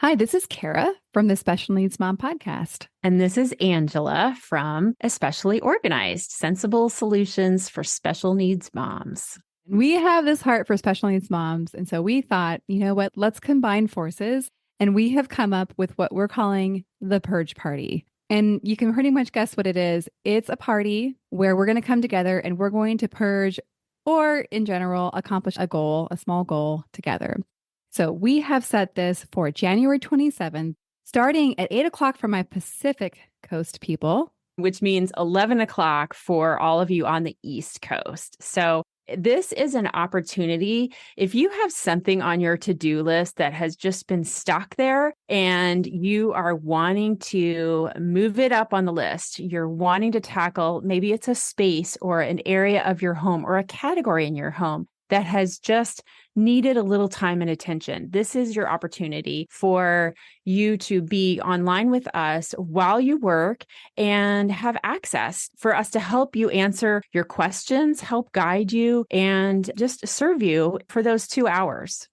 Hi, this is Kara from the Special Needs Mom podcast. And this is Angela from Especially Organized, Sensible Solutions for Special Needs Moms. We have this heart for special needs moms. And so we thought, you know what, let's combine forces. And we have come up with what we're calling the Purge Party. And you can pretty much guess what it is. It's a party where we're going to come together and we're going to purge, or in general, accomplish a goal, a small goal together. So we have set this for January 27th, starting at 8 o'clock for my Pacific Coast people. Which means 11 o'clock for all of you on the East Coast. So this is an opportunity. If you have something on your to-do list that has just been stuck there and you are wanting to move it up on the list, you're wanting to tackle, maybe it's a space or an area of your home or a category in your home that has just needed a little time and attention. This is your opportunity for you to be online with us while you work and have access for us to help you answer your questions, help guide you, and just serve you for those 2 hours.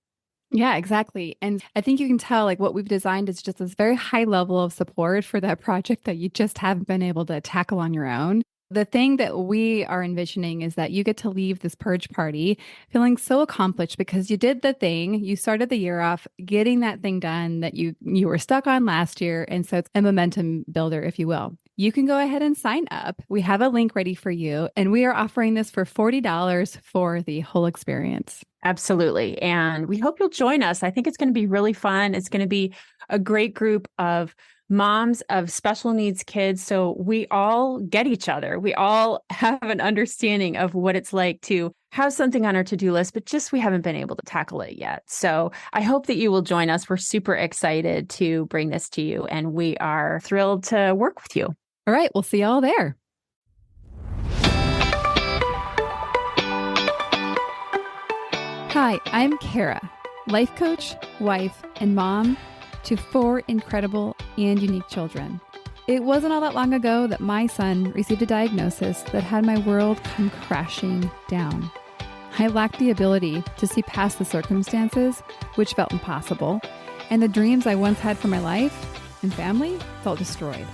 Yeah, exactly. And I think you can tell like what we've designed is just this very high level of support for that project that you just haven't been able to tackle on your own. The thing that we are envisioning is that you get to leave this purge party feeling so accomplished because you did the thing. You started the year off getting that thing done that you were stuck on last year. And so it's a momentum builder, if you will. You can go ahead and sign up. We have a link ready for you. And we are offering this for $40 for the whole experience. Absolutely. And we hope you'll join us. I think it's going to be really fun. It's going to be a great group of moms of special needs kids. So we all get each other. We all have an understanding of what it's like to have something on our to-do list, but just we haven't been able to tackle it yet. So I hope that you will join us. We're super excited to bring this to you, and we are thrilled to work with you. All right. We'll see you all there. Hi, I'm Kara, life coach, wife, and mom to 4 incredible and unique children. It wasn't all that long ago that my son received a diagnosis that had my world come crashing down. I lacked the ability to see past the circumstances, which felt impossible, and the dreams I once had for my life and family felt destroyed.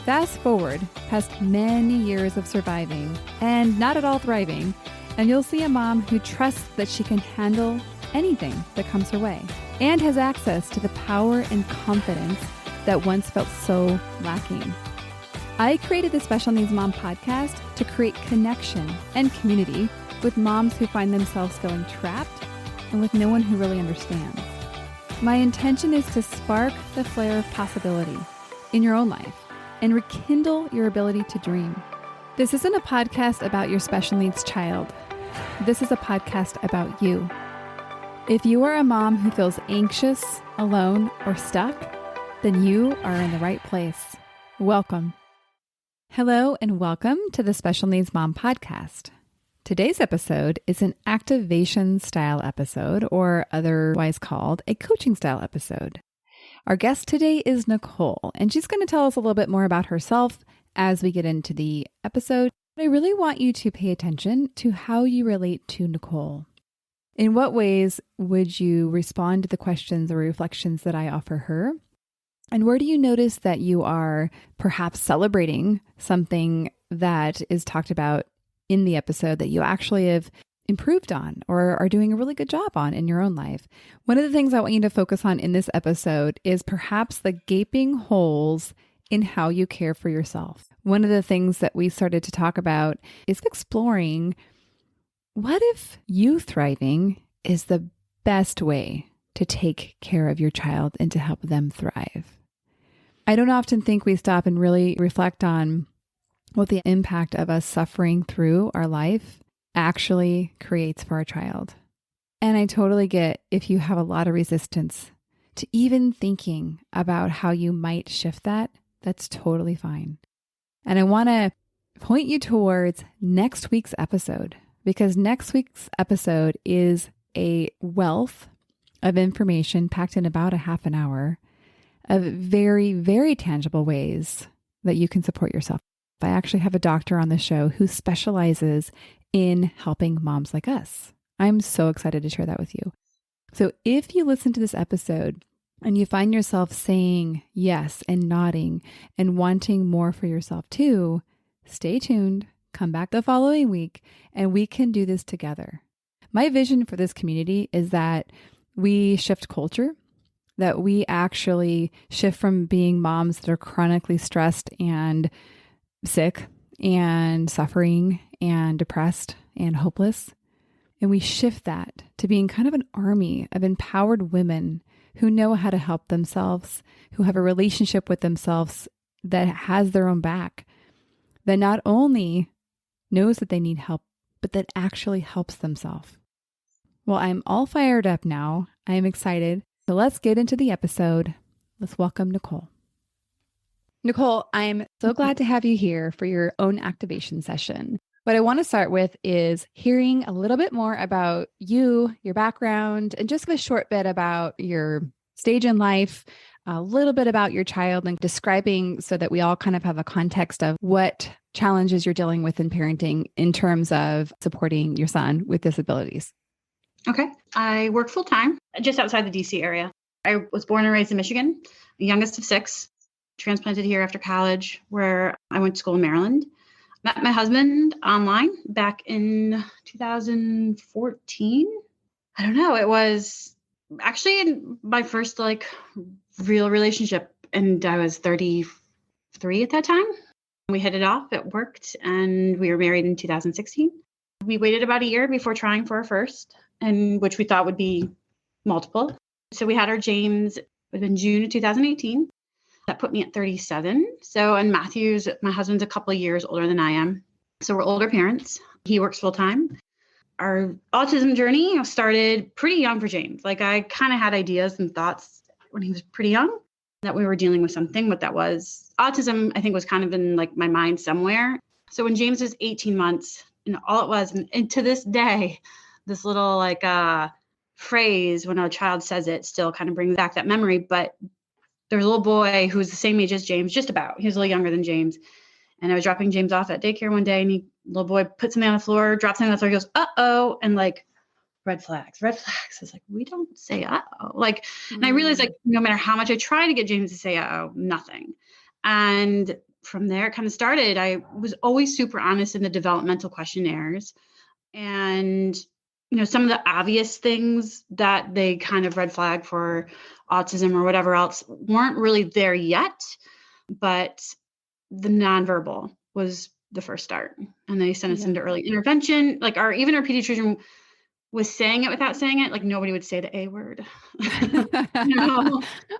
Fast forward past many years of surviving and not at all thriving, and you'll see a mom who trusts that she can handle anything that comes her way and has access to the power and confidence that once felt so lacking. I created the Special Needs Mom podcast to create connection and community with moms who find themselves feeling trapped and with no one who really understands. My intention is to spark the flare of possibility in your own life and rekindle your ability to dream. This isn't a podcast about your special needs child. This is a podcast about you. If you are a mom who feels anxious, alone, or stuck, then you are in the right place. Welcome. Hello and welcome to the Special Needs Mom podcast. Today's episode is an activation style episode, or otherwise called a coaching style episode. Our guest today is Nikol, and she's going to tell us a little bit more about herself as we get into the episode. But I really want you to pay attention to how you relate to Nikol. In what ways would you respond to the questions or reflections that I offer her? And where do you notice that you are perhaps celebrating something that is talked about in the episode that you actually have improved on or are doing a really good job on in your own life? One of the things I want you to focus on in this episode is perhaps the gaping holes in how you care for yourself. One of the things that we started to talk about is exploring what if you thriving is the best way to take care of your child and to help them thrive. I don't often think we stop and really reflect on what the impact of us suffering through our life actually creates for our child. And I totally get if you have a lot of resistance to even thinking about how you might shift that, that's totally fine. And I want to point you towards next week's episode, because next week's episode is a wealth of information packed in about a half an hour of very, very tangible ways that you can support yourself. I actually have a doctor on the show who specializes in helping moms like us. I'm so excited to share that with you. So if you listen to this episode and you find yourself saying yes and nodding and wanting more for yourself too, stay tuned, come back the following week, and we can do this together. My vision for this community is that we shift culture, that we actually shift from being moms that are chronically stressed and sick and suffering and depressed and hopeless. And we shift that to being kind of an army of empowered women who know how to help themselves, who have a relationship with themselves that has their own back, that not only knows that they need help, but that actually helps themselves. Well, I'm all fired up now. I am excited. So let's get into the episode. Let's welcome Nikol. Nikol, I'm so glad to have you here for your own activation session. What I want to start with is hearing a little bit more about you, your background, and just a short bit about your stage in life, a little bit about your child, and describing so that we all kind of have a context of what challenges you're dealing with in parenting in terms of supporting your son with disabilities. Okay. I work full time just outside the DC area. I was born and raised in Michigan, the youngest of 6, transplanted here after college, where I went to school in Maryland. Met my husband online back in 2014. I don't know. It was actually my first real relationship, and I was 33 at that time. We hit it off. It worked, and we were married in 2016. We waited about a year before trying for our first, and which we thought would be multiple. So we had our James in June of 2018. That put me at 37. So, and Matthew's, my husband's a couple of years older than I am. So we're older parents. He works full time. Our autism journey started pretty young for James. I kind of had ideas and thoughts when he was pretty young that we were dealing with something, what that was. Autism, I think, was kind of in my mind somewhere. So when James was 18 months, all it was, and to this day, this little phrase when a child says it still kind of brings back that memory. But there was a little boy who was the same age as James, just about. He was a little younger than James. And I was dropping James off at daycare one day, and little boy puts something on the floor, drops something on the floor, he goes, uh-oh, and red flags. I was like, we don't say uh-oh. And I realized no matter how much I try to get James to say uh-oh, nothing. And from there it kind of started. I was always super honest in the developmental questionnaires. And some of the obvious things that they kind of red flag for autism or whatever else weren't really there yet, but the nonverbal was the first start. And they sent us into early intervention. Even our pediatrician was saying it without saying it. Nobody would say the A word. I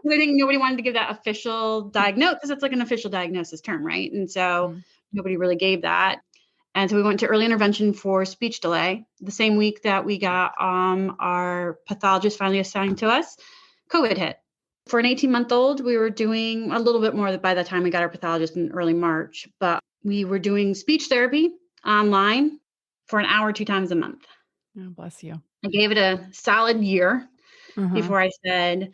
think nobody wanted to give that official diagnosis, because it's an official diagnosis term, right? And so nobody really gave that. And so we went to early intervention for speech delay. The same week that we got our pathologist finally assigned to us, COVID hit. For an 18-month-old, we were doing a little bit more by the time we got our pathologist in early March, but we were doing speech therapy online for an hour 2 times a month. Oh, bless you. I gave it a solid year before I said,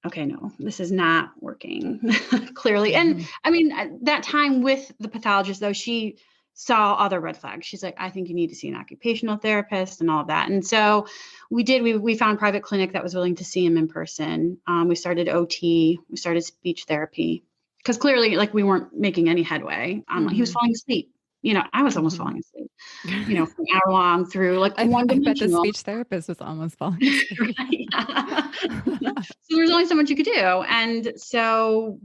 okay, no, this is not working clearly. And I mean, at that time with the pathologist, though, she saw other red flags. She's like, I think you need to see an occupational therapist and all of that. And so we did, we found a private clinic that was willing to see him in person. We started OT, we started speech therapy, because clearly we weren't making any headway. He was falling asleep. I was almost falling asleep, from an hour long through one dimensional. I bet the speech therapist was almost falling asleep. So there's only so much you could do. And so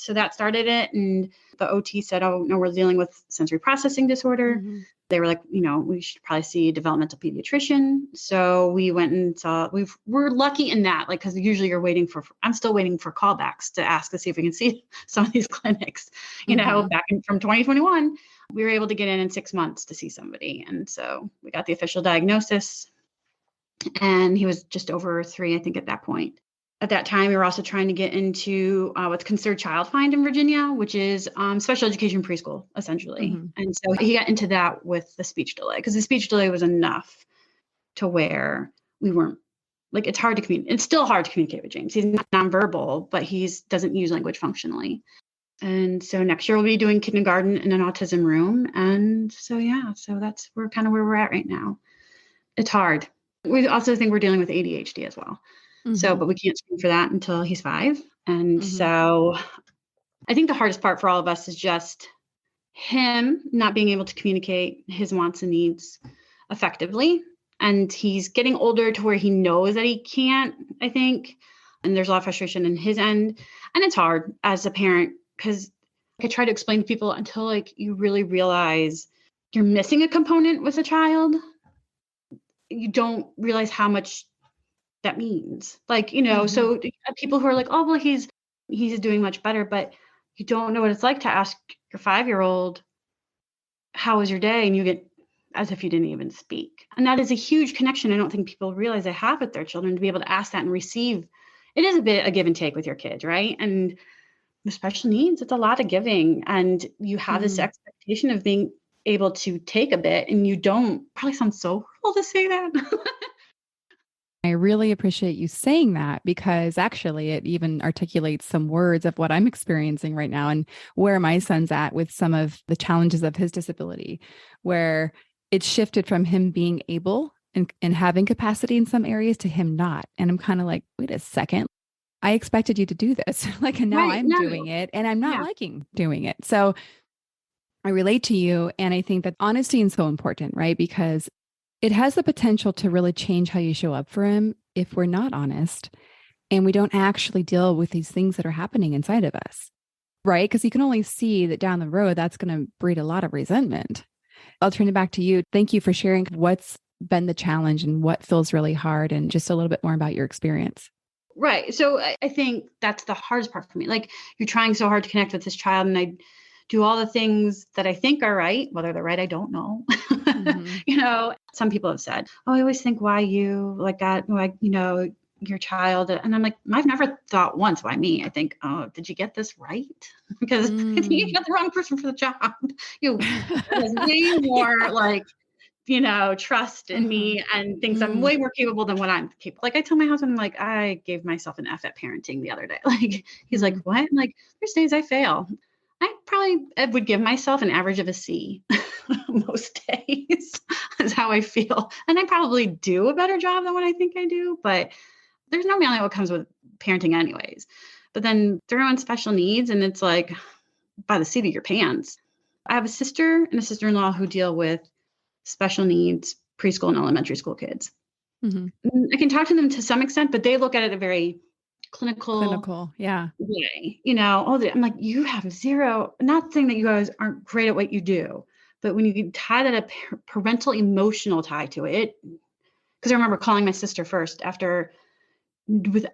that started it. And the OT said, oh, no, we're dealing with sensory processing disorder. They were like, we should probably see a developmental pediatrician. So we went and saw, we're lucky in that, because usually I'm still waiting for callbacks to ask to see if we can see some of these clinics, back from 2021. We were able to get in 6 months to see somebody. And so we got the official diagnosis, and he was just over 3, I think, at that point. At that time, we were also trying to get into what's considered child find in Virginia, which is special education preschool, essentially. And so he got into that with the speech delay, because the speech delay was enough to where we weren't, it's hard to communicate. It's still hard to communicate with James. He's not nonverbal, but he doesn't use language functionally. And so next year we'll be doing kindergarten in an autism room. And so, that's kind of where we're at right now. It's hard. We also think we're dealing with ADHD as well. So, Mm-hmm. but we can't screen for that until he's 5. And Mm-hmm. so I think the hardest part for all of us is just him not being able to communicate his wants and needs effectively. And he's getting older to where he knows that he can't, I think. And there's a lot of frustration in his end. And it's hard as a parent because I try to explain to people until like you really realize you're missing a component with a child, you don't realize how much that means. Like, Mm-hmm. so people who are like, oh, well, he's doing much better, but you don't know what it's like to ask your 5-year-old, how was your day? And you get as if you didn't even speak. And that is a huge connection. I don't think people realize they have with their children to be able to ask that and receive. It is a bit a give and take with your kids, right? And with special needs, it's a lot of giving. And you have this Mm-hmm. expectation of being able to take a bit, and you don't. Probably sounds so cruel to say that. I really appreciate you saying that because actually it even articulates some words of what I'm experiencing right now and where my son's at with some of the challenges of his disability, where it's shifted from him being able and having capacity in some areas to him not. And I'm kind of like, wait a second. I expected you to do this. Like, and now Right. I'm No. doing it and I'm not Yeah. liking doing it. So I relate to you. And I think that honesty is so important, right? Because it has the potential to really change how you show up for him if we're not honest and we don't actually deal with these things that are happening inside of us, right? Because you can only see that down the road, that's going to breed a lot of resentment. I'll turn it back to you. Thank you for sharing what's been the challenge and what feels really hard and just a little bit more about your experience. Right. So I think that's the hardest part for me. Like you're trying so hard to connect with this child, and I do all the things that I think are right. Whether they're right, I don't know. Mm-hmm. Some people have said, "Oh, I always think why you like that, like your child," and I'm like, I've never thought once why me. I think, oh, did you get this right? Because I think you got the wrong person for the job. There's way more like trust in Uh-huh. me and thinks I'm Mm. way more capable than what I'm capable. Like I tell my husband, like I gave myself an F at parenting the other day. Like he's like, Mm. what? I'm like, there's days I fail. I would give myself an average of a C most days is how I feel. And I probably do a better job than what I think I do, but there's no manual what comes with parenting anyways. But then throw in special needs and it's like by the seat of your pants. I have a sister and a sister-in-law who deal with special needs preschool and elementary school kids. Mm-hmm. I can talk to them to some extent, but they look at it a very clinical Clinical. Yeah. way. I'm like, you have zero, not saying that you guys aren't great at what you do, but when you tie that a parental emotional tie to it, because I remember calling my sister first after the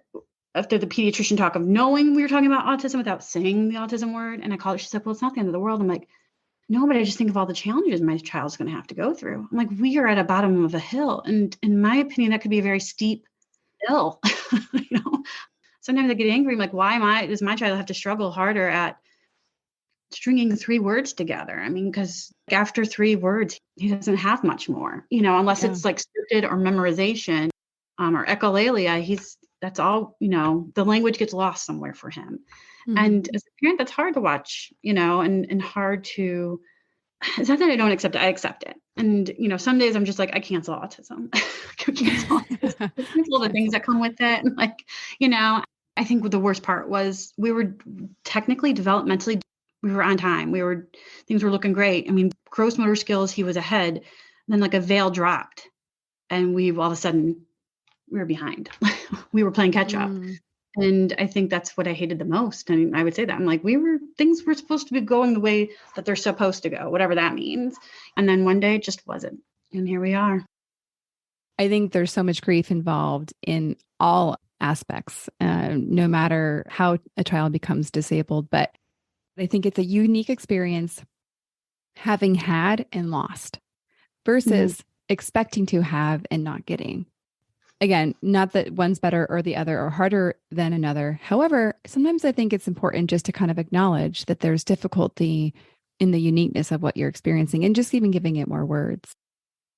pediatrician talk of knowing we were talking about autism without saying the autism word. And I called her, she's like, well, it's not the end of the world. I'm like, no, but I just think of all the challenges my child's going to have to go through. I'm like, we are at a bottom of a hill. And in my opinion, that could be a very steep hill. Sometimes I get angry. I'm like, does my child have to struggle harder at stringing 3 words together? I mean, because after 3 words, he doesn't have much more, unless Yeah. it's like scripted or memorization or echolalia. That's all, the language gets lost somewhere for him. Mm-hmm. And as a parent, that's hard to watch, and hard to, it's not that I don't accept it, I accept it. And, some days I'm just like, I cancel autism. I cancel the things that come with it. And I think the worst part was we were technically developmentally, we were on time. Things were looking great. I mean, gross motor skills, he was ahead. And then like a veil dropped and all of a sudden we were behind. We were playing catch up. Mm. And I think that's what I hated the most. And I would say that I'm like, things were supposed to be going the way that they're supposed to go, whatever that means. And then one day it just wasn't. And here we are. I think there's so much grief involved in all aspects, no matter how a child becomes disabled. But I think it's a unique experience having had and lost versus expecting to have and not getting. Again, not that one's better or the other or harder than another. However, sometimes I think it's important just to kind of acknowledge that there's difficulty in the uniqueness of what you're experiencing and just even giving it more words.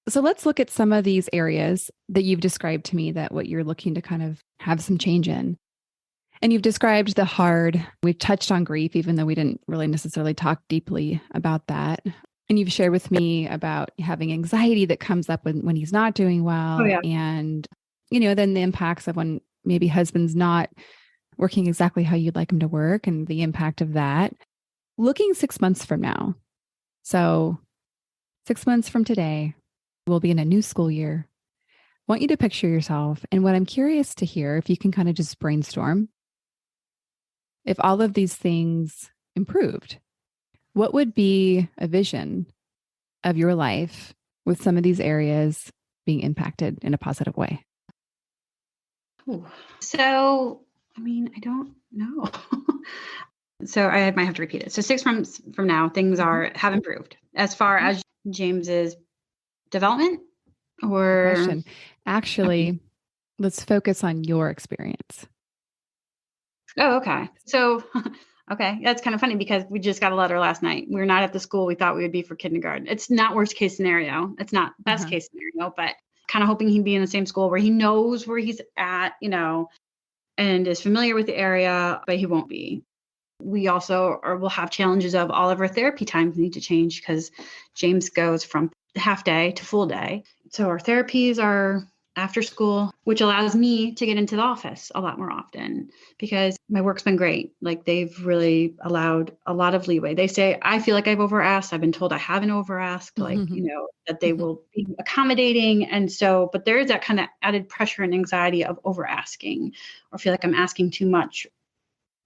So let's look at some of these areas that you've described to me that what you're looking to kind of have some change in. And you've described the hard. We've touched on grief, even though we didn't really necessarily talk deeply about that. And you've shared with me about having anxiety that comes up when he's not doing well. Oh, yeah. And, then the impacts of when maybe husband's not working exactly how you'd like him to work and the impact of that. Looking 6 months from now. So 6 months from today, we'll be in a new school year. I want you to picture yourself. And what I'm curious to hear, if you can kind of just brainstorm, if all of these things improved, what would be a vision of your life with some of these areas being impacted in a positive way? Ooh. So, I don't know. So I might have to repeat it. So 6 months from now, things have improved as far as James's development Good or question. Actually, let's focus on your experience. Oh, okay. So, okay. That's kind of funny because we just got a letter last night. We're not at the school we thought we would be for kindergarten. It's not worst case scenario. It's not best case scenario, but kind of hoping he'd be in the same school where he knows where he's at, and is familiar with the area, but he won't be. We also will have challenges of all of our therapy times need to change because James goes from half day to full day. So our therapies are after school, which allows me to get into the office a lot more often because my work's been great. Like they've really allowed a lot of leeway. They say, I feel like I've over asked. I've been told I haven't over asked, that they will be accommodating. And so, but there is that kind of added pressure and anxiety of over asking or feel like I'm asking too much.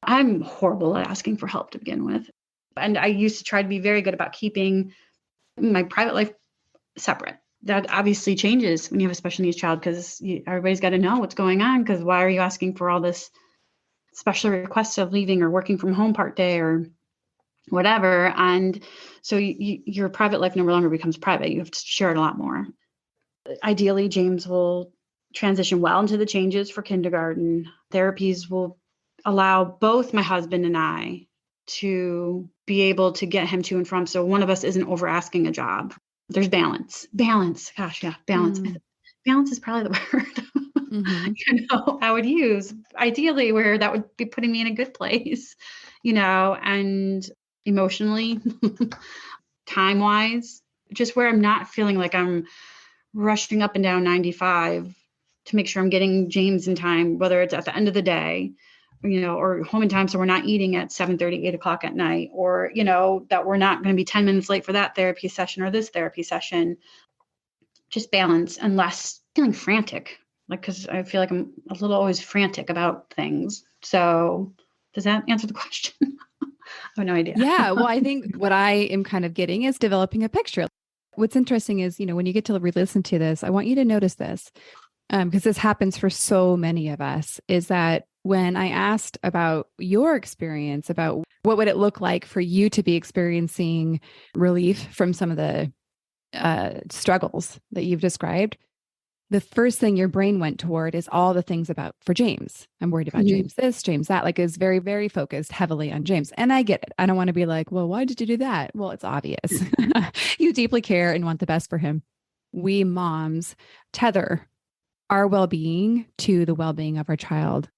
I'm horrible at asking for help to begin with. And I used to try to be very good about keeping my private life separate. That obviously changes when you have a special needs child because everybody's got to know what's going on because why are you asking for all this special requests of leaving or working from home part day or whatever. And so your private life no longer becomes private. You have to share it a lot more. Ideally, James will transition well into the changes for kindergarten. Therapies will allow both my husband and I to be able to get him to and from. So one of us isn't over asking a job. There's balance. Gosh, yeah, balance. Balance is probably the word I would use ideally where that would be putting me in a good place, and emotionally, time-wise, just where I'm not feeling like I'm rushing up and down 95 to make sure I'm getting James in time, whether it's at the end of the day, or home in time. So we're not eating at 7:30, 8 o'clock at night, or, that we're not going to be 10 minutes late for that therapy session or this therapy session. Just balance and less feeling frantic, because I feel like I'm a little always frantic about things. So does that answer the question? I have no idea. Yeah. Well, I think what I am kind of getting is developing a picture. What's interesting is, when you get to re-listen to this, I want you to notice this, because this happens for so many of us, is that when I asked about your experience, about what would it look like for you to be experiencing relief from some of the struggles that you've described, the first thing your brain went toward is all the things for James. I'm worried about James this, James that, like is very, very focused heavily on James. And I get it. I don't want to be like, well, why did you do that? Well, it's obvious. You deeply care and want the best for him. We moms tether our well-being to the well-being of our child.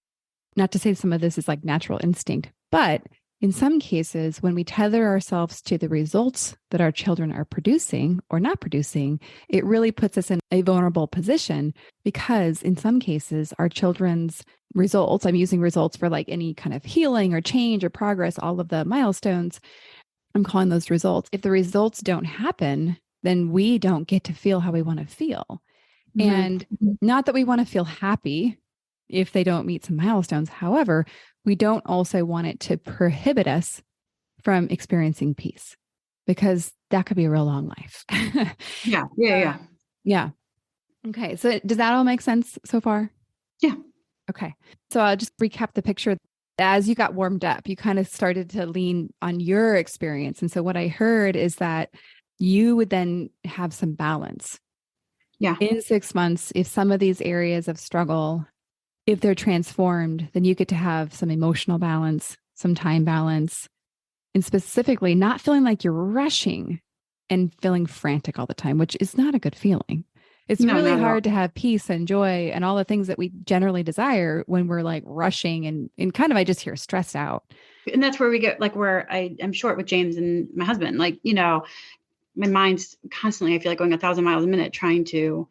Not to say some of this is like natural instinct, but in some cases, when we tether ourselves to the results that our children are producing or not producing, it really puts us in a vulnerable position because in some cases, our children's results, I'm using results for like any kind of healing or change or progress, all of the milestones, I'm calling those results. If the results don't happen, then we don't get to feel how we want to feel. And not that we want to feel happy if they don't meet some milestones. However, we don't also want it to prohibit us from experiencing peace because that could be a real long life. Yeah. Okay. So does that all make sense so far? Yeah. Okay. So I'll just recap the picture. As you got warmed up, you kind of started to lean on your experience. And so what I heard is that you would then have some balance. Yeah. In 6 months, if some of these areas of struggle, if they're transformed, then you get to have some emotional balance, some time balance, and specifically not feeling like you're rushing and feeling frantic all the time, which is not a good feeling. It's really hard to have peace and joy and all the things that we generally desire when we're like rushing and kind of, I just hear stressed out. And that's where we get like where I'm short with James and my husband, like, my mind's constantly, I feel like going 1,000 miles a minute trying to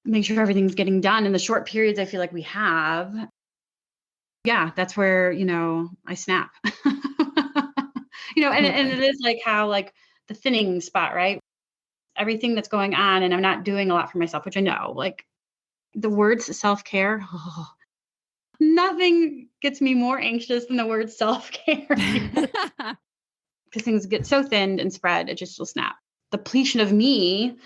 make sure everything's getting done in the short periods I feel like we have. Yeah, that's where, I snap. And it is like how like the thinning spot, right? Everything that's going on and I'm not doing a lot for myself, which I know, like the words self-care, nothing gets me more anxious than the word self-care. Because things get so thinned and spread, it just will snap. Depletion of me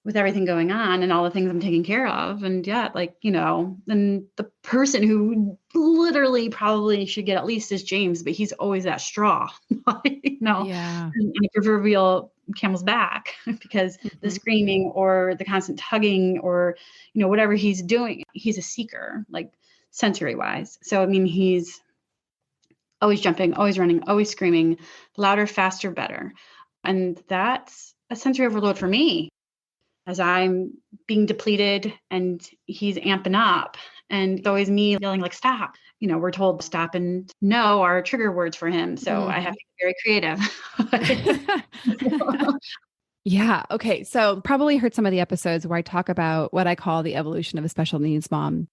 with everything going on and all the things I'm taking care of. And and the person who literally probably should get at least is James, but he's always that straw, Yeah. and the proverbial camel's back because the screaming or the constant tugging or, whatever he's doing, he's a seeker, like sensory wise. So, I mean, he's always jumping, always running, always screaming, louder, faster, better. And that's a sensory overload for me as I'm being depleted and he's amping up. And it's always me yelling like, stop. We're told stop and no are trigger words for him. So I have to be very creative. Yeah. Okay. So probably heard some of the episodes where I talk about what I call the evolution of a special needs mom.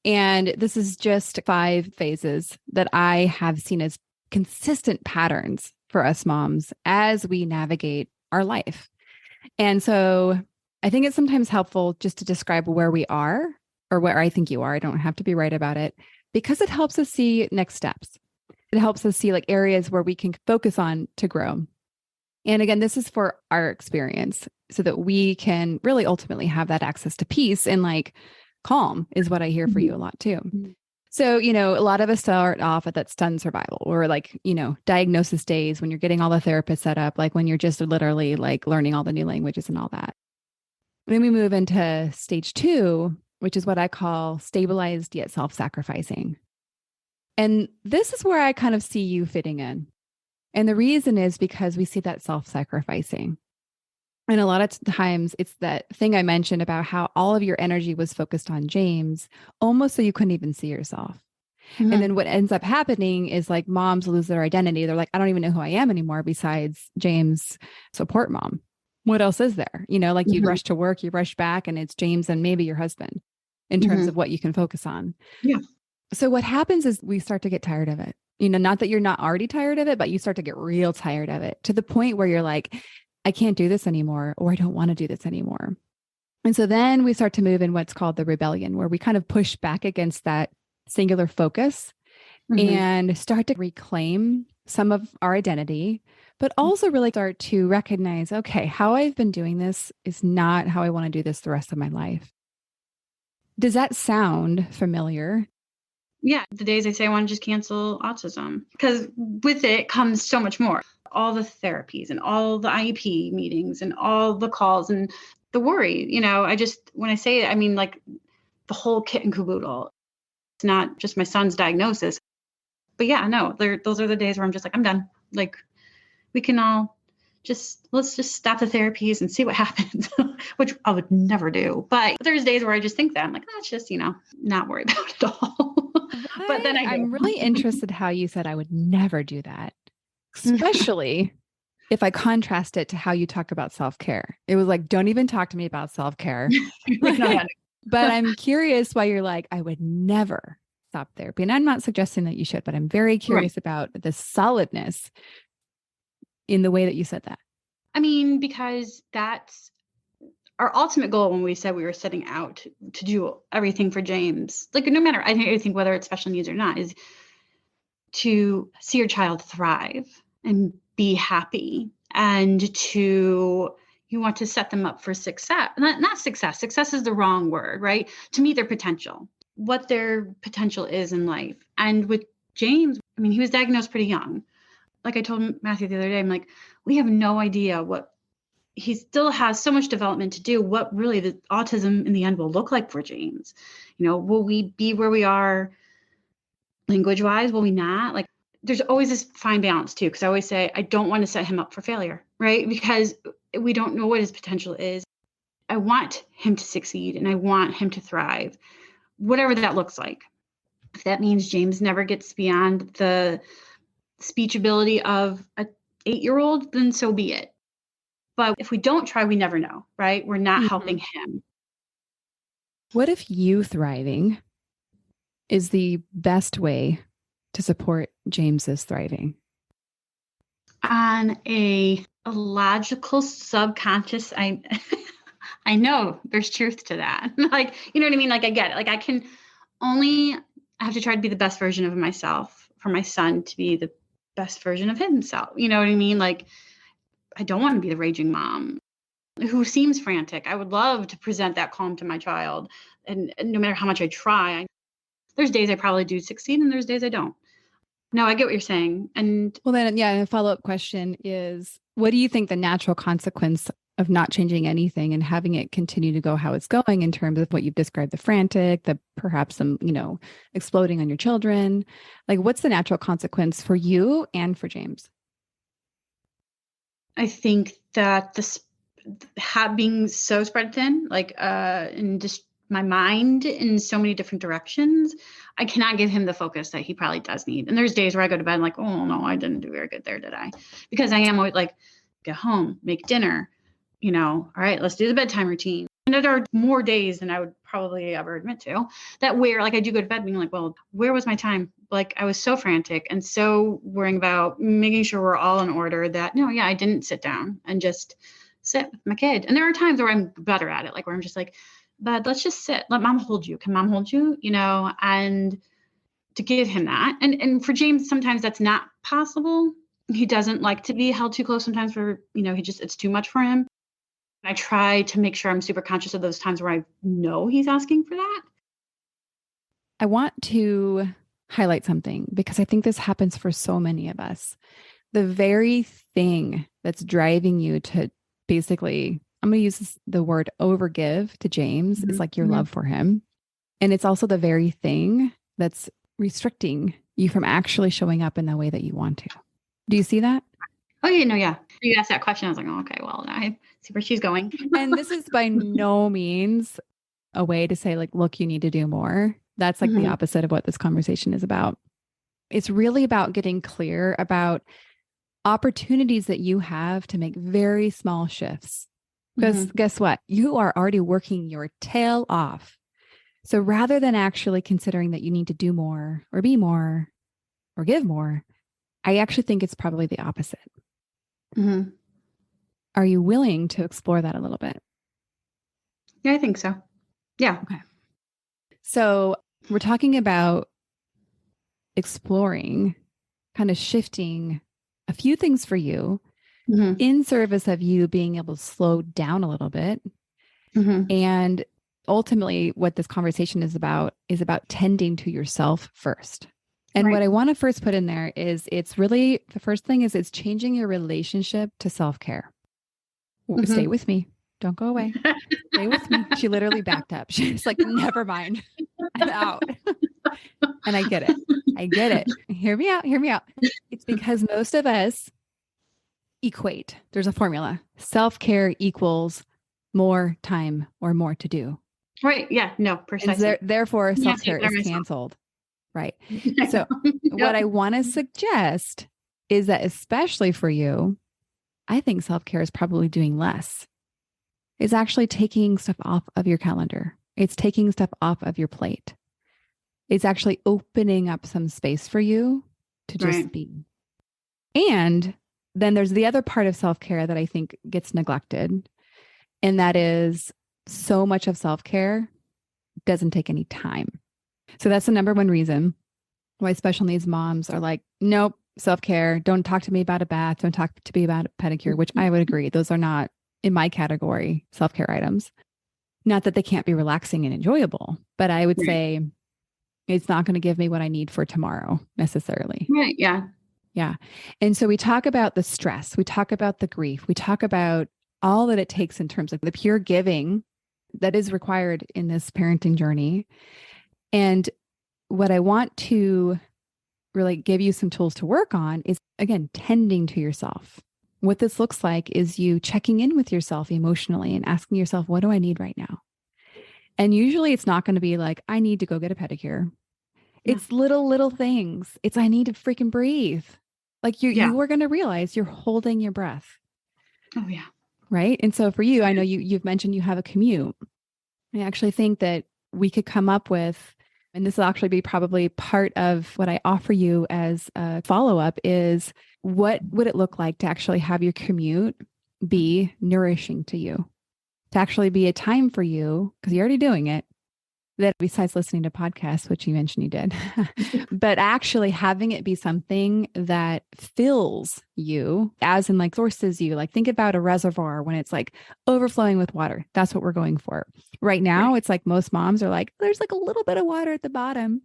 And this is just 5 phases that I have seen as consistent patterns for us moms as we navigate our life. And so I think it's sometimes helpful just to describe where we are or where I think you are. I don't have to be right about it because it helps us see next steps. It helps us see like areas where we can focus on to grow. And again, this is for our experience so that we can really ultimately have that access to peace and like calm is what I hear for you a lot too. So, a lot of us start off at that stunned survival or like, diagnosis days when you're getting all the therapists set up, like when you're just literally like learning all the new languages and all that. Then we move into stage 2, which is what I call stabilized yet self-sacrificing. And this is where I kind of see you fitting in. And the reason is because we see that self-sacrificing. And a lot of times it's that thing I mentioned about how all of your energy was focused on James, almost so you couldn't even see yourself. And then what ends up happening is like moms lose their identity. They're like, I don't even know who I am anymore besides James' support mom. What else is there? Like you rush to work, you rush back, and it's James and maybe your husband in terms of what you can focus on. Yeah. So what happens is we start to get tired of it. Not that you're not already tired of it, but you start to get real tired of it to the point where you're like, I can't do this anymore, or I don't want to do this anymore. And so then we start to move in what's called the rebellion, where we kind of push back against that singular focus and start to reclaim some of our identity, but also really start to recognize, okay, how I've been doing this is not how I want to do this the rest of my life. Does that sound familiar? Yeah. The days I say I want to just cancel autism because with it comes so much more. All the therapies and all the IEP meetings and all the calls and the worry, when I say it, I mean like the whole kit and caboodle. It's not just my son's diagnosis, but yeah, no, those are the days where I'm just like, I'm done. Like we can all let's just stop the therapies and see what happens, which I would never do. But there's days where I just think that I'm like, let's just, not worry about it all. But then I'm really interested how you said I would never do that, especially if I contrast it to how you talk about self-care. It was like, don't even talk to me about self-care. But I'm curious why you're like, I would never stop therapy. And I'm not suggesting that you should, but I'm very curious about the solidness in the way that you said that. I mean, because that's our ultimate goal when we said we were setting out to do everything for James. Like no matter, I think whether it's special needs or not, is to see your child thrive and be happy and you want to set them up for success. Not success. Success is the wrong word, right? To meet their potential, what their potential is in life. And with James, I mean, he was diagnosed pretty young. Like I told Matthew the other day, I'm like, we have no idea what he still has so much development to do, what really the autism in the end will look like for James. Will we be where we are language wise? Will we not? Like there's always this fine balance too. Cause I always say, I don't want to set him up for failure, right? Because we don't know what his potential is. I want him to succeed and I want him to thrive, whatever that looks like. If that means James never gets beyond the speech ability of a 8-year-old, then so be it. But if we don't try, we never know, right? We're not helping him. What if you thriving is the best way to support James's thriving? On a logical subconscious, I know there's truth to that. Like, you know what I mean? Like, I get it. Like, I have to try to be the best version of myself for my son to be the best version of himself. You know what I mean? Like, I don't want to be the raging mom who seems frantic. I would love to present that calm to my child. And no matter how much I try, there's days I probably do succeed and there's days I don't. No, I get what you're saying. And Well, then, yeah, a follow-up question is, what do you think the natural consequence of not changing anything and having it continue to go how it's going in terms of what you've described, the frantic, the perhaps some, exploding on your children? Like, what's the natural consequence for you and for James? I think that being so spread thin, like, and just my mind in so many different directions, I cannot give him the focus that he probably does need. And there's days where I go to bed and like, oh no, I didn't do very good there, did I? Because I am always like, get home, make dinner, all right, let's do the bedtime routine. And there are more days than I would probably ever admit to that where like I do go to bed being like, well, where was my time? Like I was so frantic and so worrying about making sure we're all in order that no, yeah, I didn't sit down and just sit with my kid. And there are times where I'm better at it, like where I'm just like, but let's just sit. Let mom hold you. Can mom hold you? And to give him that. And for James, sometimes that's not possible. He doesn't like to be held too close sometimes for, it's too much for him. I try to make sure I'm super conscious of those times where I know he's asking for that. I want to highlight something because I think this happens for so many of us. The very thing that's driving you to basically, I'm going to use the word overgive to James, is like your love for him. And it's also the very thing that's restricting you from actually showing up in the way that you want to. Do you see that? Oh, yeah, no, yeah. You asked that question. I was like, oh, okay, well, I see where she's going. And this is by no means a way to say like, look, you need to do more. That's like the opposite of what this conversation is about. It's really about getting clear about opportunities that you have to make very small shifts. Because guess what? You are already working your tail off. So rather than actually considering that you need to do more or be more or give more, I actually think it's probably the opposite. Are you willing to explore that a little bit? Yeah, I think so. Yeah. Okay. So we're talking about exploring, kind of shifting a few things for you in service of you being able to slow down a little bit. And ultimately, what this conversation is about tending to yourself first. And what I want to first put in there is it's really, the first thing is it's changing your relationship to self-care. Stay with me. Don't go away. Stay with me. She literally backed up. She's like, never mind. I'm out. And I get it. I get it. Hear me out. Hear me out. It's because most of us equate. There's a formula. Self-care equals more time or more to do. Right. Yeah. No, precisely. And therefore, self-care is canceled. Right. So what I want to suggest is that, especially for you, I think self-care is probably doing less. It's actually taking stuff off of your calendar. It's taking stuff off of your plate. It's actually opening up some space for you to just be. And then there's the other part of self-care that I think gets neglected. And that is, so much of self-care doesn't take any time. So that's the number one reason why special needs moms are like, nope, self-care. Don't talk to me about a bath. Don't talk to me about a pedicure, which I would agree. Those are not in my category, self-care items. Not that they can't be relaxing and enjoyable, but I would say it's not going to give me what I need for tomorrow necessarily. Right. Yeah. Yeah. And so we talk about the stress. We talk about the grief. We talk about all that it takes in terms of the pure giving that is required in this parenting journey. And what I want to really give you some tools to work on is, again, tending to yourself. What this looks like is you checking in with yourself emotionally and asking yourself, what do I need right now? And usually it's not going to be like, I need to go get a pedicure. Yeah. It's little things. It's, I need to freaking breathe. Like you are going to realize you're holding your breath. Oh yeah. Right. And so for you, I know you've mentioned you have a commute. I actually think that we could come up with, and this will actually be probably part of what I offer you as a follow-up, is what would it look like to actually have your commute be nourishing to you, to actually be a time for you, because you're already doing it, that besides listening to podcasts, which you mentioned you did, but actually having it be something that fills you, as in like sources you. Like think about a reservoir when it's like overflowing with water. That's what we're going for. Right now, it's like most moms are like, there's like a little bit of water at the bottom.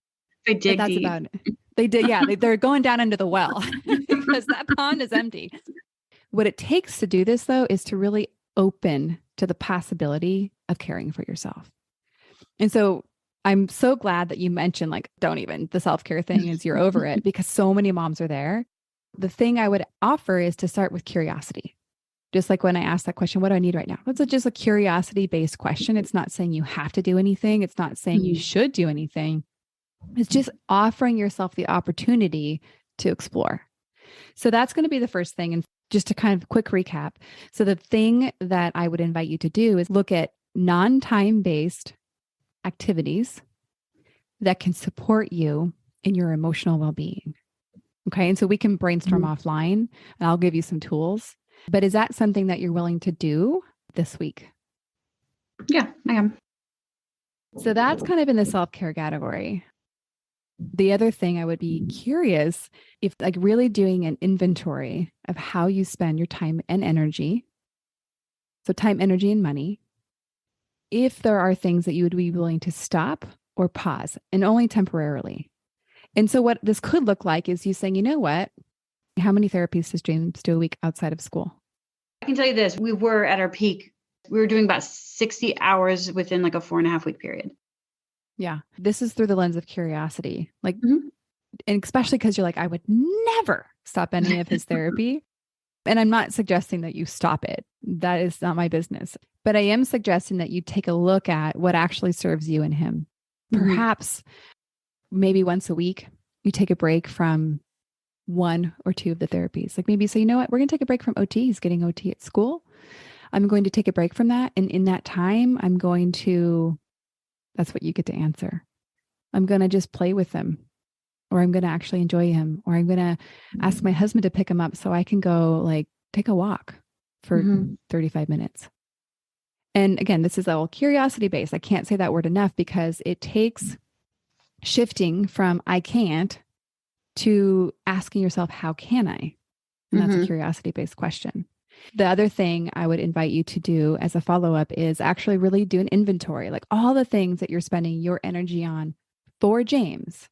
They dig that's deep. about it. They did. Yeah. They're going down into the well because that pond is empty. What it takes to do this, though, is to really open to the possibility of caring for yourself. And so I'm so glad that you mentioned, like, don't even, the self-care thing is you're over it, because so many moms are there. The thing I would offer is to start with curiosity. Just like when I asked that question, what do I need right now? It's just a curiosity-based question. It's not saying you have to do anything. It's not saying you should do anything. It's just offering yourself the opportunity to explore. So that's going to be the first thing. And just to kind of quick recap. So the thing that I would invite you to do is look at non-time-based activities that can support you in your emotional well-being. Okay. And so we can brainstorm offline and I'll give you some tools. But is that something that you're willing to do this week? Yeah, I am. So that's kind of in the self-care category. The other thing I would be curious if, like, really doing an inventory of how you spend your time and energy. So time, energy, and money. If there are things that you would be willing to stop or pause, and only temporarily. And so what this could look like is you saying, you know what? How many therapies does James do a week outside of school? I can tell you this, we were at our peak. We were doing about 60 hours within like a 4.5 week period. Yeah. This is through the lens of curiosity. Like, and especially because you're like, I would never stop any of his therapy. And I'm not suggesting that you stop it. That is not my business. But I am suggesting that you take a look at what actually serves you and him. Perhaps maybe once a week, you take a break from one or two of the therapies. Like maybe say, you know what, we're going to take a break from OT. He's getting OT at school. I'm going to take a break from that. And in that time, I'm going to, that's what you get to answer. I'm going to just play with him, or I'm going to actually enjoy him, or I'm going to ask my husband to pick him up so I can go like take a walk for 35 minutes. And again, this is all curiosity based. I can't say that word enough because it takes shifting from I can't to asking yourself, how can I? And that's a curiosity based question. The other thing I would invite you to do as a follow-up is actually really do an inventory, like all the things that you're spending your energy on for James,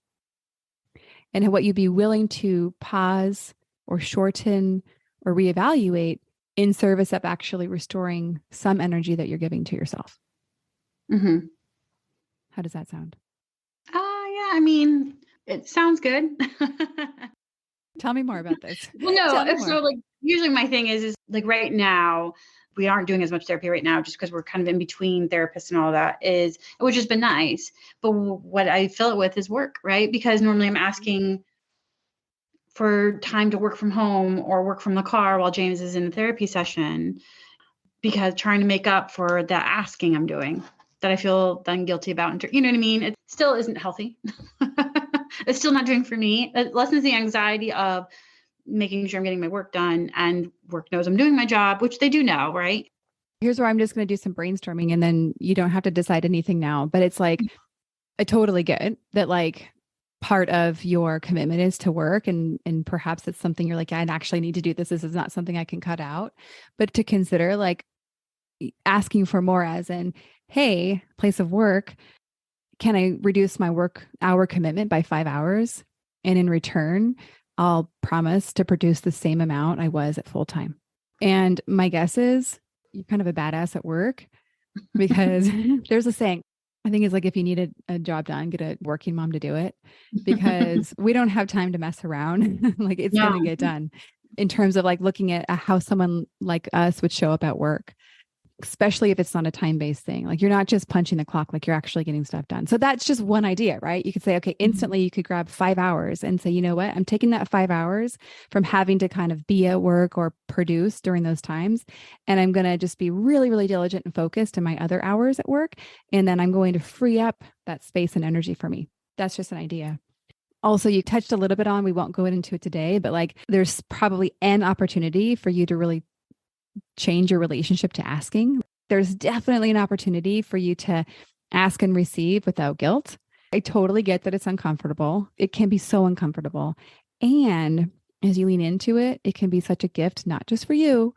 and what you'd be willing to pause or shorten or reevaluate in service of actually restoring some energy that you're giving to yourself. How does that sound? Yeah, I mean, it sounds good. Tell me more about this. Well, no, so like usually my thing is like right now, we aren't doing as much therapy right now just because we're kind of in between therapists and all that, which has been nice. But what I fill it with is work, right? Because normally I'm asking for time to work from home or work from the car while James is in a therapy session, because trying to make up for the asking I'm doing that I feel then guilty about. You know what I mean? It still isn't healthy. It's still not doing for me. It lessens the anxiety of making sure I'm getting my work done, and work knows I'm doing my job, which they do know, right? Here's where I'm just going to do some brainstorming, and then you don't have to decide anything now, but it's like, I totally get that, like, part of your commitment is to work, and perhaps it's something you're like, I actually need to do this. This is not something I can cut out, but to consider like asking for more, as in, hey, place of work, can I reduce my work hour commitment by 5 hours? And in return, I'll promise to produce the same amount I was at full time. And my guess is you're kind of a badass at work, because there's a saying, I think it's like, if you need a job done, get a working mom to do it, because we don't have time to mess around. Like it's going to get done, in terms of like looking at how someone like us would show up at work. especially if it's not a time-based thing. Like you're not just punching the clock, like you're actually getting stuff done. So that's just one idea, right? You could say, okay, instantly you could grab 5 hours and say, you know what? I'm taking that 5 hours from having to kind of be at work or produce during those times. And I'm going to just be really, really diligent and focused in my other hours at work. And then I'm going to free up that space and energy for me. That's just an idea. Also, you touched a little bit on, we won't go into it today, but like there's probably an opportunity for you to really change your relationship to asking. There's definitely an opportunity for you to ask and receive without guilt. I totally get that it's uncomfortable. It can be so uncomfortable. And as you lean into it, it can be such a gift, not just for you,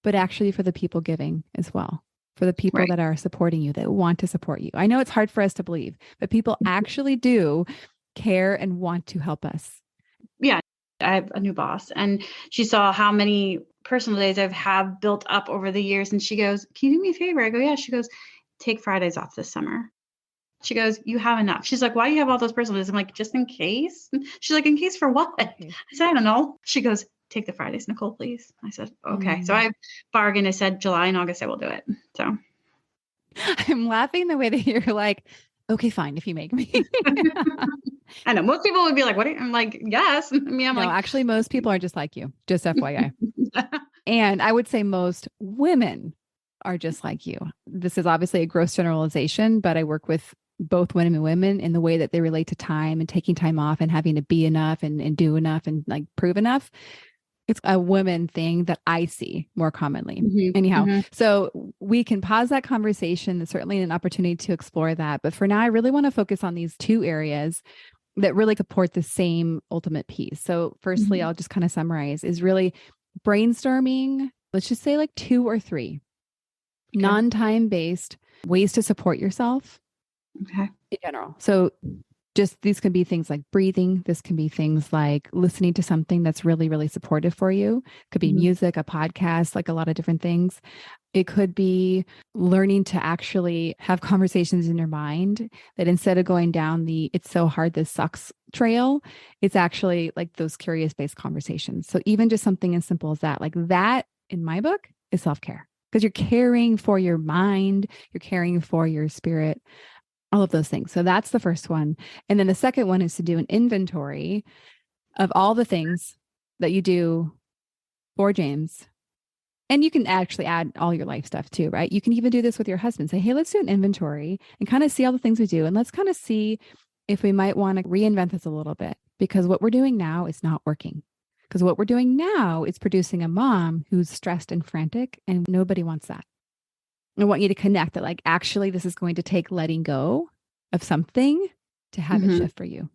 but actually for the people giving as well, for the people that are supporting you, that want to support you. I know it's hard for us to believe, but people actually do care and want to help us. Yeah. I have a new boss and she saw how many personal days have built up over the years. And she goes, can you do me a favor? I go, yeah. She goes, take Fridays off this summer. She goes, you have enough. She's like, why do you have all those personal days? I'm like, just in case. She's like, in case for what? I said, I don't know. She goes, take the Fridays, Nikol, please. I said, okay. So I bargained. I said, July and August, I will do it. So I'm laughing the way that you're like, okay, fine, if you make me. I know most people would be like, what? I'm like, yes. I mean, I'm no, like, actually, most people are just like you, just FYI. And I would say most women are just like you. This is obviously a gross generalization, but I work with both women and women in the way that they relate to time and taking time off and having to be enough and do enough and like prove enough. It's a women thing that I see more commonly. Anyhow, so we can pause that conversation. There's certainly an opportunity to explore that. But for now, I really want to focus on these 2 areas that really support the same ultimate piece. So firstly, I'll just kind of summarize is really brainstorming, let's just say like 2 or 3 non-time based ways to support yourself in general. So just these can be things like breathing. This can be things like listening to something that's really, really supportive for you. Could be music, a podcast, like a lot of different things. It could be learning to actually have conversations in your mind that instead of going down the it's so hard, this sucks trail, it's actually like those curious-based conversations. So even just something as simple as that, like that in my book is self-care because you're caring for your mind, you're caring for your spirit, all of those things. So that's the first one. And then the second one is to do an inventory of all the things that you do for James. And you can actually add all your life stuff too, right? You can even do this with your husband. Say, hey, let's do an inventory and kind of see all the things we do. And let's kind of see if we might want to reinvent this a little bit because what we're doing now is not working. Because what we're doing now is producing a mom who's stressed and frantic and nobody wants that. I want you to connect that like, actually, this is going to take letting go of something to have it shift for you.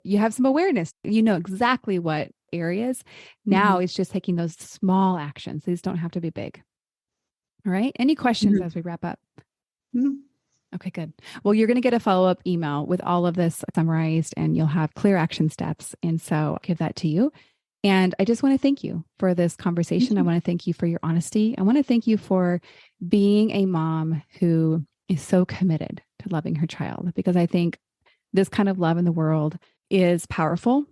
You have some awareness. You know exactly what areas. Now it's just taking those small actions. These don't have to be big. All right. Any questions as we wrap up? Okay, good. Well, you're going to get a follow-up email with all of this summarized and you'll have clear action steps. And so I'll give that to you. And I just want to thank you for this conversation. I want to thank you for your honesty. I want to thank you for being a mom who is so committed to loving her child, because I think this kind of love in the world is powerful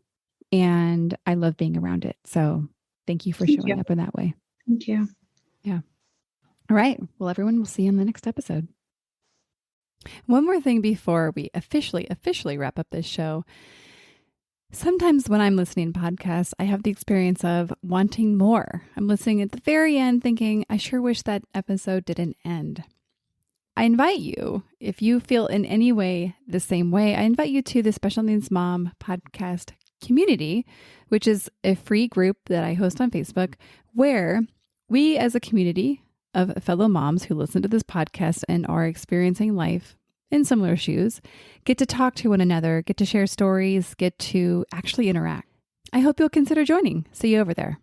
and I love being around it. So thank you for showing up in that way. Thank you. Yeah. All right. Well, everyone, we'll see you in the next episode. One more thing before we officially wrap up this show. Sometimes when I'm listening to podcasts, I have the experience of wanting more. I'm listening at the very end thinking, I sure wish that episode didn't end. I invite you, if you feel in any way the same way, I invite you to the Special Needs Mom podcast community, which is a free group that I host on Facebook, where we as a community of fellow moms who listen to this podcast and are experiencing life in similar shoes, get to talk to one another, get to share stories, get to actually interact. I hope you'll consider joining. See you over there.